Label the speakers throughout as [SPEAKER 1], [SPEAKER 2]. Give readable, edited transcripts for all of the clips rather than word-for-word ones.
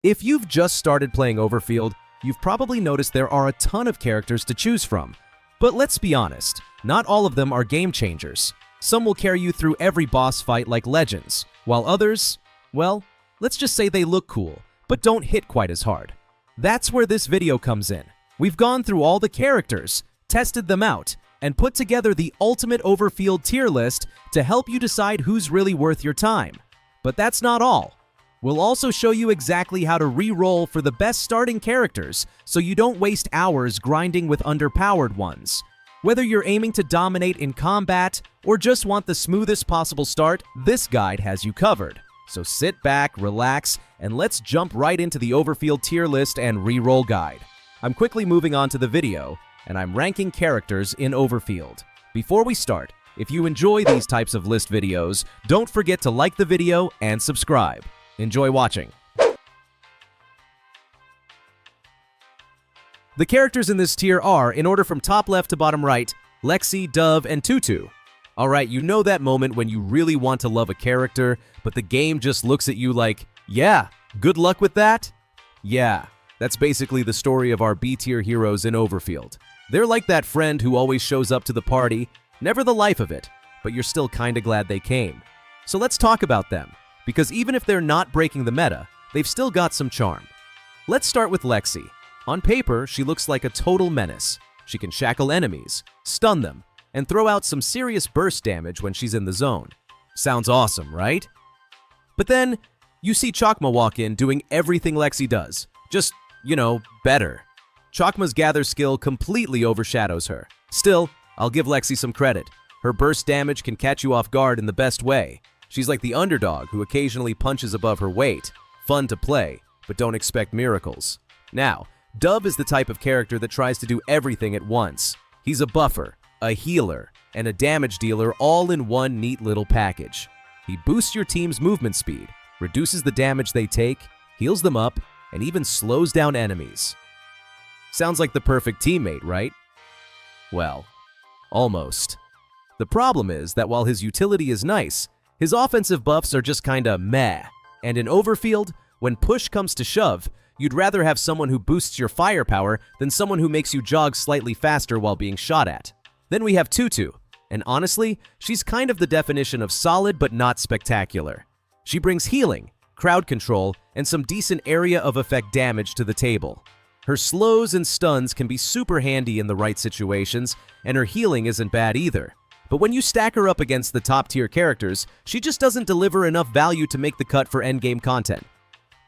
[SPEAKER 1] If you've just started playing Overfield, you've probably noticed there are a ton of characters to choose from. But let's be honest, not all of them are game changers. Some will carry you through every boss fight like legends, while others, well, let's just say they look cool, but don't hit quite as hard. That's where this video comes in. We've gone through all the characters, tested them out, and put together the ultimate Overfield tier list to help you decide who's really worth your time. But that's not all. We'll also show you exactly how to re-roll for the best starting characters so you don't waste hours grinding with underpowered ones. Whether you're aiming to dominate in combat or just want the smoothest possible start, this guide has you covered. So sit back, relax, and let's jump right into the Overfield tier list and re-roll guide. I'm quickly moving on to the video, and I'm ranking characters in Overfield. Before we start, if you enjoy these types of list videos, don't forget to like the video and subscribe. Enjoy watching. The characters in this tier are, in order from top left to bottom right, Lexi, Dove, and Tutu. Alright, you know that moment when you really want to love a character, but the game just looks at you like, yeah, good luck with that? Yeah, that's basically the story of our B-tier heroes in Overfield. They're like that friend who always shows up to the party, never the life of it, but you're still kinda glad they came. So let's talk about them. Because even if they're not breaking the meta, they've still got some charm. Let's start with Lexi. On paper, she looks like a total menace. She can shackle enemies, stun them, and throw out some serious burst damage when she's in the zone. Sounds awesome, right? But then, you see Chakma walk in doing everything Lexi does. Just, better. Chakma's gather skill completely overshadows her. Still, I'll give Lexi some credit. Her burst damage can catch you off guard in the best way. She's like the underdog who occasionally punches above her weight. Fun to play, but don't expect miracles. Now, Dove is the type of character that tries to do everything at once. He's a buffer, a healer, and a damage dealer all in one neat little package. He boosts your team's movement speed, reduces the damage they take, heals them up, and even slows down enemies. Sounds like the perfect teammate, right? Well, almost. The problem is that while his utility is nice, his offensive buffs are just kinda meh. And in Overfield, when push comes to shove, you'd rather have someone who boosts your firepower than someone who makes you jog slightly faster while being shot at. Then we have Tutu, and honestly, she's kind of the definition of solid but not spectacular. She brings healing, crowd control, and some decent area of effect damage to the table. Her slows and stuns can be super handy in the right situations, and her healing isn't bad either. But when you stack her up against the top-tier characters, she just doesn't deliver enough value to make the cut for endgame content.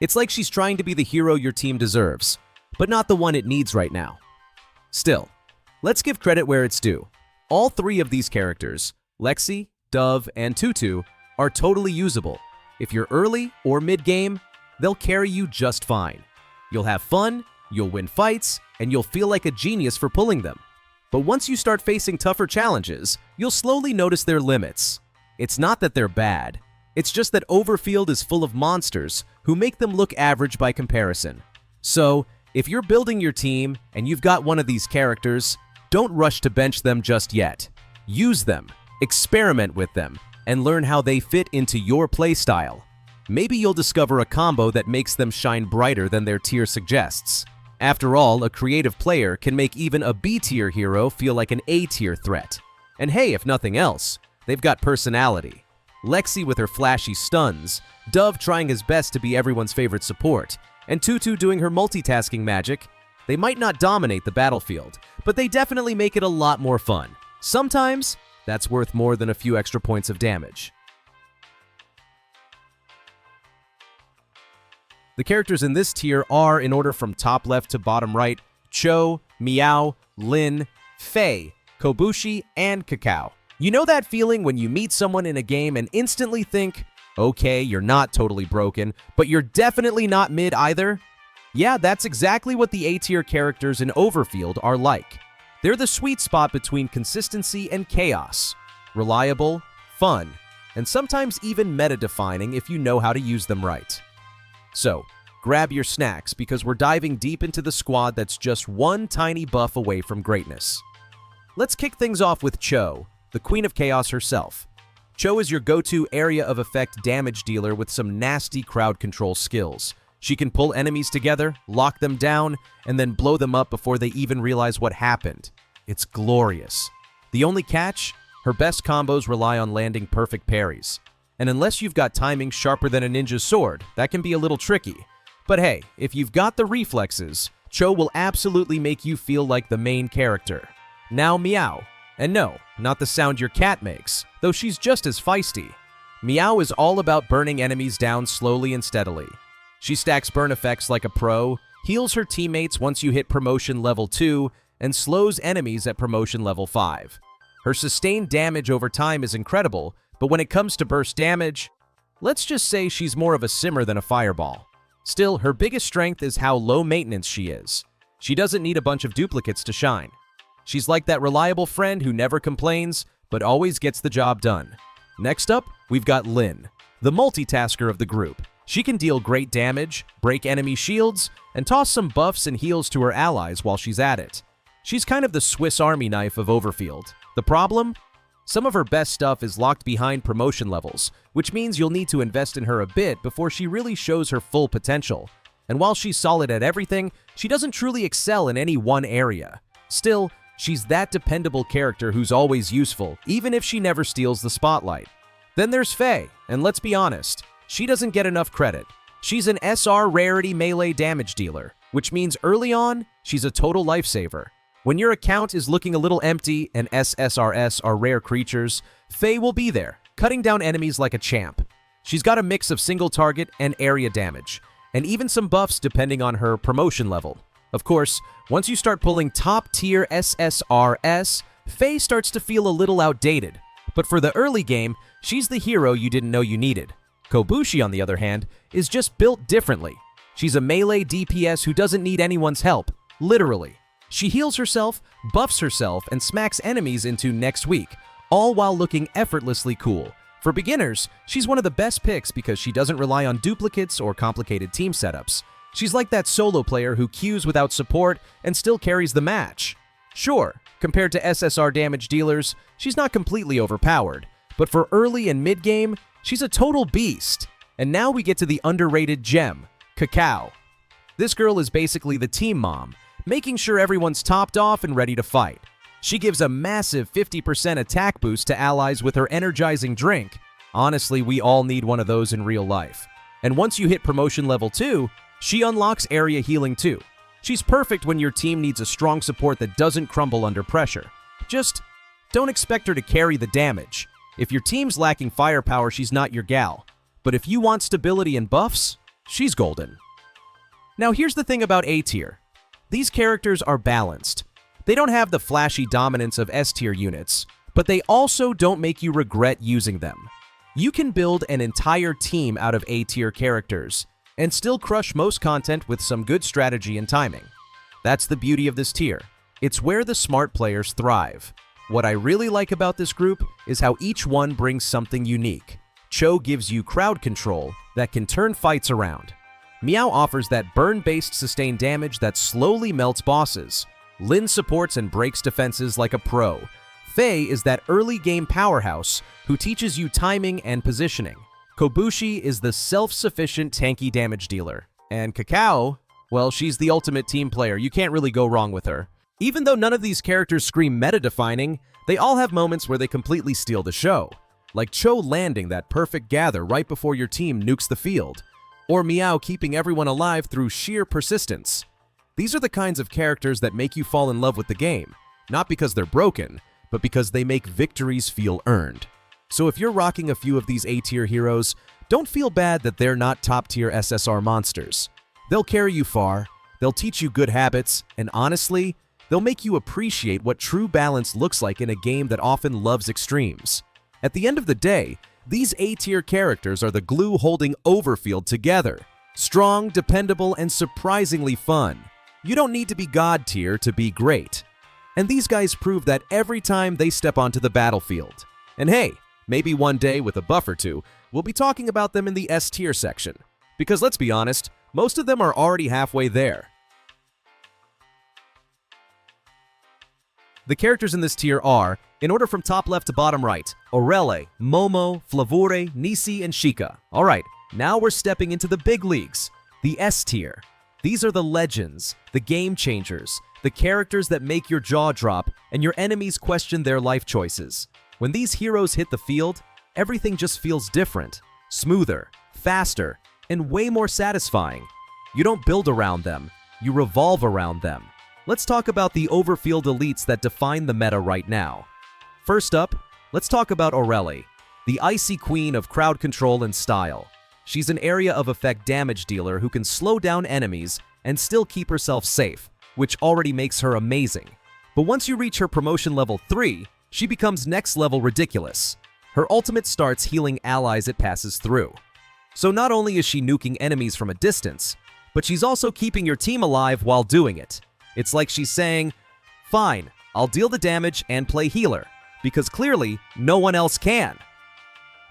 [SPEAKER 1] It's like she's trying to be the hero your team deserves, but not the one it needs right now. Still, let's give credit where it's due. All three of these characters, Lexi, Dove, and Tutu, are totally usable. If you're early or mid-game, they'll carry you just fine. You'll have fun, you'll win fights, and you'll feel like a genius for pulling them. But once you start facing tougher challenges, you'll slowly notice their limits. It's not that they're bad. It's just that Overfield is full of monsters who make them look average by comparison. So, if you're building your team and you've got one of these characters, don't rush to bench them just yet. Use them, experiment with them, and learn how they fit into your playstyle. Maybe you'll discover a combo that makes them shine brighter than their tier suggests. After all, a creative player can make even a B-tier hero feel like an A-tier threat. And hey, if nothing else, they've got personality. Lexi with her flashy stuns, Dove trying his best to be everyone's favorite support, and Tutu doing her multitasking magic. They might not dominate the battlefield, but they definitely make it a lot more fun. Sometimes, that's worth more than a few extra points of damage. The characters in this tier are, in order from top left to bottom right, Cho, Meow, Lin, Faye, Kobushi, and Kakao. You know that feeling when you meet someone in a game and instantly think, okay, you're not totally broken, but you're definitely not mid either? Yeah, that's exactly what the A-tier characters in Overfield are like. They're the sweet spot between consistency and chaos. Reliable, fun, and sometimes even meta-defining if you know how to use them right. So, grab your snacks because we're diving deep into the squad that's just one tiny buff away from greatness. Let's kick things off with Cho, the Queen of Chaos herself. Cho is your go-to area of effect damage dealer with some nasty crowd control skills. She can pull enemies together, lock them down, and then blow them up before they even realize what happened. It's glorious. The only catch? Her best combos rely on landing perfect parries. And unless you've got timing sharper than a ninja's sword, that can be a little tricky. But hey, if you've got the reflexes, Cho will absolutely make you feel like the main character. Now Meow. And no, not the sound your cat makes, though she's just as feisty. Meow is all about burning enemies down slowly and steadily. She stacks burn effects like a pro, heals her teammates once you hit promotion level 2, and slows enemies at promotion level 5. Her sustained damage over time is incredible, but when it comes to burst damage, let's just say she's more of a simmer than a fireball. Still, her biggest strength is how low maintenance she is. She doesn't need a bunch of duplicates to shine. She's like that reliable friend who never complains, but always gets the job done. Next up, we've got Lin, the multitasker of the group. She can deal great damage, break enemy shields, and toss some buffs and heals to her allies while she's at it. She's kind of the Swiss Army knife of OverField. The problem? Some of her best stuff is locked behind promotion levels, which means you'll need to invest in her a bit before she really shows her full potential. And while she's solid at everything, she doesn't truly excel in any one area. Still, she's that dependable character who's always useful, even if she never steals the spotlight. Then there's Faye, and let's be honest, she doesn't get enough credit. She's an SR rarity melee damage dealer, which means early on, she's a total lifesaver. When your account is looking a little empty and SSRS are rare creatures, Faye will be there, cutting down enemies like a champ. She's got a mix of single target and area damage, and even some buffs depending on her promotion level. Of course, once you start pulling top-tier SSRS, Faye starts to feel a little outdated. But for the early game, she's the hero you didn't know you needed. Kobushi, on the other hand, is just built differently. She's a melee DPS who doesn't need anyone's help, literally. She heals herself, buffs herself, and smacks enemies into next week, all while looking effortlessly cool. For beginners, she's one of the best picks because she doesn't rely on duplicates or complicated team setups. She's like that solo player who queues without support and still carries the match. Sure, compared to SSR damage dealers, she's not completely overpowered, but for early and mid-game, she's a total beast. And now we get to the underrated gem, Cacao. This girl is basically the team mom, making sure everyone's topped off and ready to fight. She gives a massive 50% attack boost to allies with her energizing drink. Honestly, we all need one of those in real life. And once you hit promotion level 2, she unlocks area healing too. She's perfect when your team needs a strong support that doesn't crumble under pressure. Just don't expect her to carry the damage. If your team's lacking firepower, she's not your gal. But if you want stability and buffs, she's golden. Now here's the thing about A tier. These characters are balanced. They don't have the flashy dominance of S tier units, but they also don't make you regret using them. You can build an entire team out of A tier characters and still crush most content with some good strategy and timing. That's the beauty of this tier. It's where the smart players thrive. What I really like about this group is how each one brings something unique. Cho gives you crowd control that can turn fights around. Meow offers that burn-based sustained damage that slowly melts bosses. Lin supports and breaks defenses like a pro. Faye is that early game powerhouse who teaches you timing and positioning. Kobushi is the self-sufficient tanky damage dealer. And Cacao, well, she's the ultimate team player. You can't really go wrong with her. Even though none of these characters scream meta-defining, they all have moments where they completely steal the show. Like Cho landing that perfect gather right before your team nukes the field. Or Meow keeping everyone alive through sheer persistence. These are the kinds of characters that make you fall in love with the game, not because they're broken, but because they make victories feel earned. So if you're rocking a few of these A-tier heroes, don't feel bad that they're not top-tier SSR monsters. They'll carry you far, they'll teach you good habits, and honestly, they'll make you appreciate what true balance looks like in a game that often loves extremes. At the end of the day, these A-tier characters are the glue holding OverField together. Strong, dependable, and surprisingly fun. You don't need to be God tier to be great. And these guys prove that every time they step onto the battlefield. And hey, maybe one day with a buff or two, we'll be talking about them in the S tier section. Because let's be honest, most of them are already halfway there. The characters in this tier are, in order from top left to bottom right, Aurele, Momo, Flavore, Nisi, and Shika. Alright, now we're stepping into the big leagues. The S tier. These are the legends, the game changers, the characters that make your jaw drop and your enemies question their life choices. When these heroes hit the field, everything just feels different, smoother, faster, and way more satisfying. You don't build around them, you revolve around them. Let's talk about the OverField elites that define the meta right now. First up, let's talk about Aurelie, the icy queen of crowd control and style. She's an area of effect damage dealer who can slow down enemies and still keep herself safe, which already makes her amazing. But once you reach her promotion level 3, she becomes next level ridiculous. Her ultimate starts healing allies it passes through. So not only is she nuking enemies from a distance, but she's also keeping your team alive while doing it. It's like she's saying, fine, I'll deal the damage and play healer, because clearly no one else can.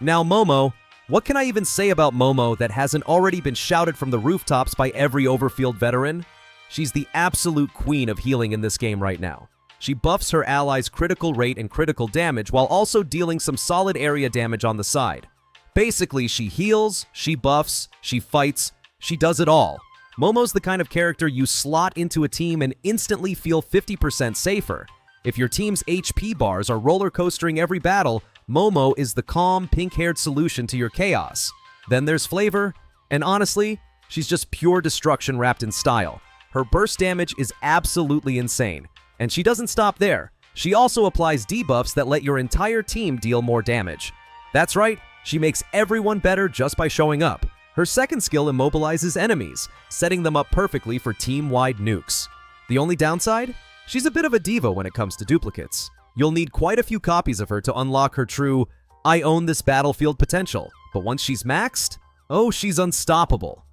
[SPEAKER 1] Now Momo, what can I even say about Momo that hasn't already been shouted from the rooftops by every OverField veteran? She's the absolute queen of healing in this game right now. She buffs her allies' critical rate and critical damage while also dealing some solid area damage on the side. Basically, she heals, she buffs, she fights, she does it all. Momo's the kind of character you slot into a team and instantly feel 50% safer. If your team's HP bars are roller coastering every battle, Momo is the calm, pink-haired solution to your chaos. Then there's Flavor, and honestly, she's just pure destruction wrapped in style. Her burst damage is absolutely insane, and she doesn't stop there. She also applies debuffs that let your entire team deal more damage. That's right, she makes everyone better just by showing up. Her second skill immobilizes enemies, setting them up perfectly for team-wide nukes. The only downside? She's a bit of a diva when it comes to duplicates. You'll need quite a few copies of her to unlock her true, I own this battlefield potential, but once she's maxed, oh, she's unstoppable.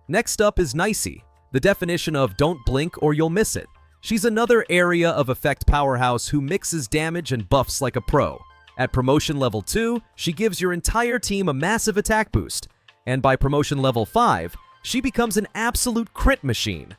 [SPEAKER 1] Next up is Nicey, the definition of don't blink or you'll miss it. She's another area of effect powerhouse who mixes damage and buffs like a pro. At promotion level 2, she gives your entire team a massive attack boost, and by promotion level 5, she becomes an absolute crit machine,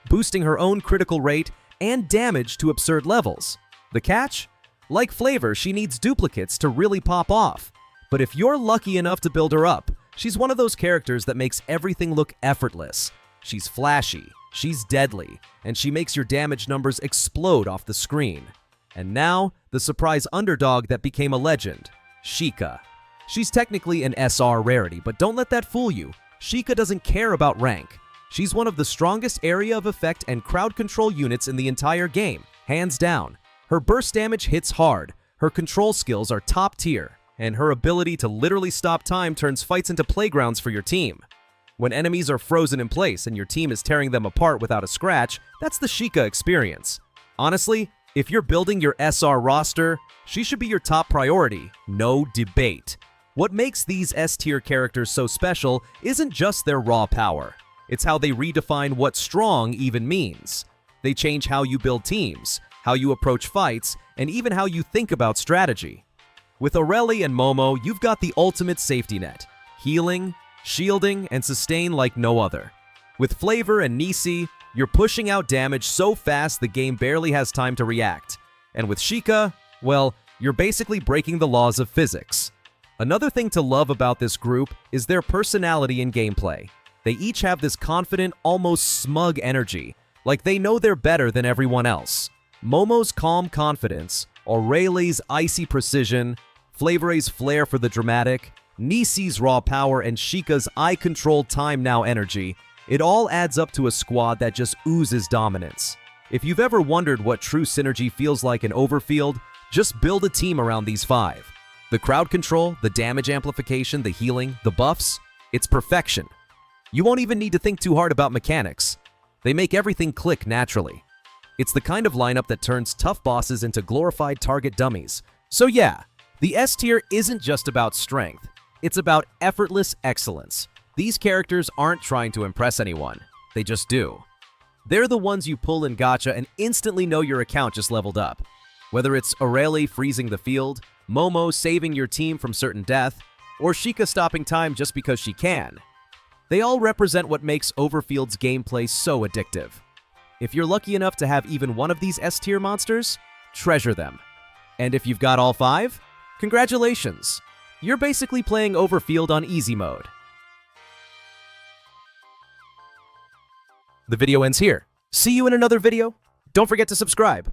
[SPEAKER 1] boosting her own critical rate and damage to absurd levels. The catch? Like Flavor, she needs duplicates to really pop off. But if you're lucky enough to build her up, she's one of those characters that makes everything look effortless. She's flashy, she's deadly, and she makes your damage numbers explode off the screen. And now, the surprise underdog that became a legend, Sheikah. She's technically an SR rarity, but don't let that fool you. Sheikah doesn't care about rank. She's one of the strongest area of effect and crowd control units in the entire game, hands down. Her burst damage hits hard, her control skills are top tier, and her ability to literally stop time turns fights into playgrounds for your team. When enemies are frozen in place and your team is tearing them apart without a scratch, that's the Sheikah experience. Honestly, if you're building your SR roster, she should be your top priority, no debate. What makes these S-tier characters so special isn't just their raw power. It's how they redefine what strong even means. They change how you build teams, how you approach fights, and even how you think about strategy. With Aurelie and Momo, you've got the ultimate safety net. Healing, shielding, and sustain like no other. With Flavor and Nicey, you're pushing out damage so fast the game barely has time to react. And with Sheikah, well, you're basically breaking the laws of physics. Another thing to love about this group is their personality and gameplay. They each have this confident, almost smug energy, like they know they're better than everyone else. Momo's calm confidence, Aurelie's icy precision, Flavor's flair for the dramatic, Nicey's raw power, and Sheikah's eye-controlled time-now energy, it all adds up to a squad that just oozes dominance. If you've ever wondered what true synergy feels like in OverField, just build a team around these 5. The crowd control, the damage amplification, the healing, the buffs, it's perfection. You won't even need to think too hard about mechanics. They make everything click naturally. It's the kind of lineup that turns tough bosses into glorified target dummies. So yeah, the S tier isn't just about strength. It's about effortless excellence. These characters aren't trying to impress anyone. They just do. They're the ones you pull in gacha and instantly know your account just leveled up. Whether it's Aurelie freezing the field, Momo saving your team from certain death, or Sheikah stopping time just because she can. They all represent what makes OverField's gameplay so addictive. If you're lucky enough to have even one of these S-tier monsters, treasure them. And if you've got all 5, congratulations! You're basically playing OverField on easy mode. The video ends here. See you in another video. Don't forget to subscribe.